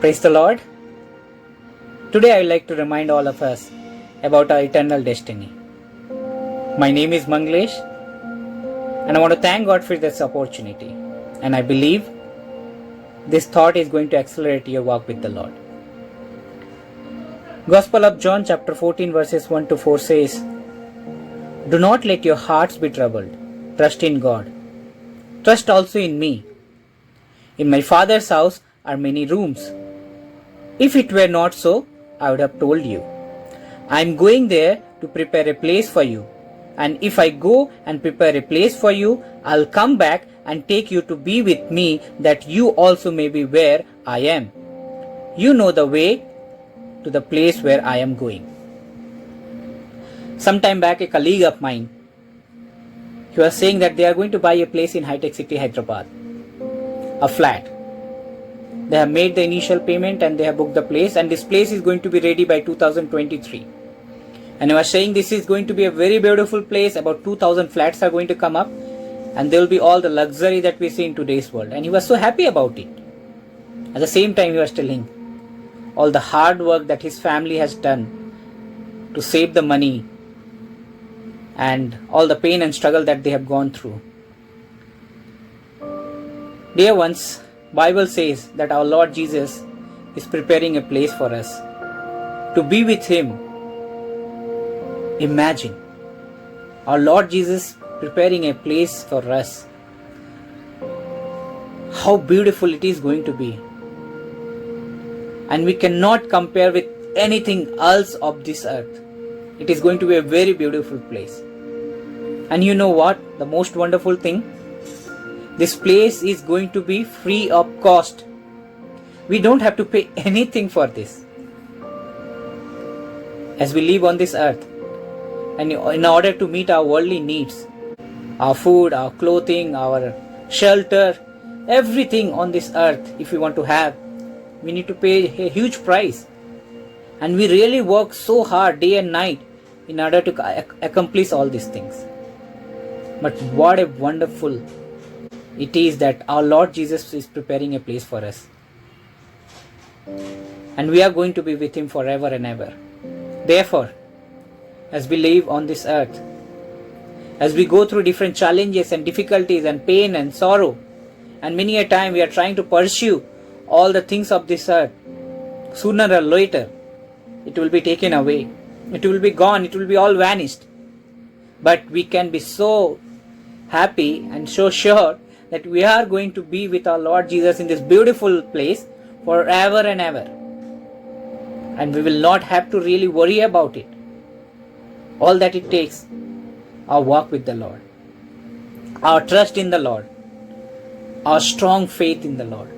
Praise the Lord. Today I would like to remind all of us about our eternal destiny. My name is Manglesh and I want to thank God for this opportunity, and I believe this thought is going to accelerate your walk with the Lord. Gospel of John chapter 14 verses 1 to 4 says, "Do not let your hearts be troubled. Trust in God. Trust also in me. In my Father's house are many rooms. If it were not so, I would have told you. I am going there to prepare a place for you. And if I go and prepare a place for you, I'll come back and take you to be with me, that you also may be where I am. You know the way to the place where I am going." Sometime back, a colleague of mine, he was saying that they are going to buy a place in Hi-Tech City, Hyderabad, a flat. They have made the initial payment and they have booked the place, and this place is going to be ready by 2023. And I was saying this is going to be a very beautiful place. About 2,000 flats are going to come up, and there will be all the luxury that we see in today's world. And he was so happy about it. At the same time, he was telling all the hard work that his family has done to save the money and all the pain and struggle that they have gone through. Dear ones, Bible says that our Lord Jesus is preparing a place for us to be with Him. Imagine our Lord Jesus preparing a place for us. How beautiful it is going to be. And we cannot compare with anything else of this earth. It is going to be a very beautiful place. And you know what? The most wonderful thing? This place is going to be free of cost. We don't have to pay anything for this. As we live on this earth, and in order to meet our worldly needs, our food, our clothing, our shelter, everything on this earth, if we want to have, we need to pay a huge price. And we really work so hard day and night in order to accomplish all these things. But what a wonderful it is that our Lord Jesus is preparing a place for us. And we are going to be with Him forever and ever. Therefore, as we live on this earth, as we go through different challenges and difficulties and pain and sorrow, and many a time we are trying to pursue all the things of this earth, sooner or later, it will be taken away. It will be gone. It will be all vanished. But we can be so happy and so sure that we are going to be with our Lord Jesus in this beautiful place forever and ever. And we will not have to really worry about it. All that it takes, our walk with the Lord, our trust in the Lord, our strong faith in the Lord.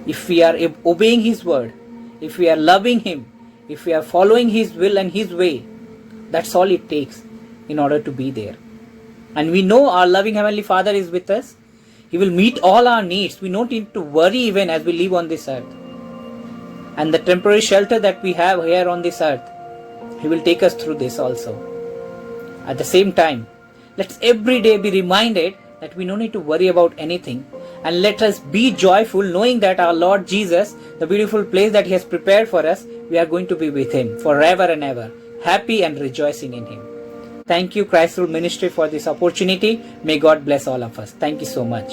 If we are obeying His word, if we are loving Him, if we are following His will and His way, that's all it takes in order to be there. And we know our loving Heavenly Father is with us. He will meet all our needs. We don't need to worry even as we live on this earth. And the temporary shelter that we have here on this earth, He will take us through this also. At the same time, let's every day be reminded that we don't need to worry about anything. And let us be joyful knowing that our Lord Jesus, the beautiful place that He has prepared for us, we are going to be with Him forever and ever, happy and rejoicing in Him. Thank you, Christ Rule Ministry, for this opportunity. May God bless all of us. Thank you so much.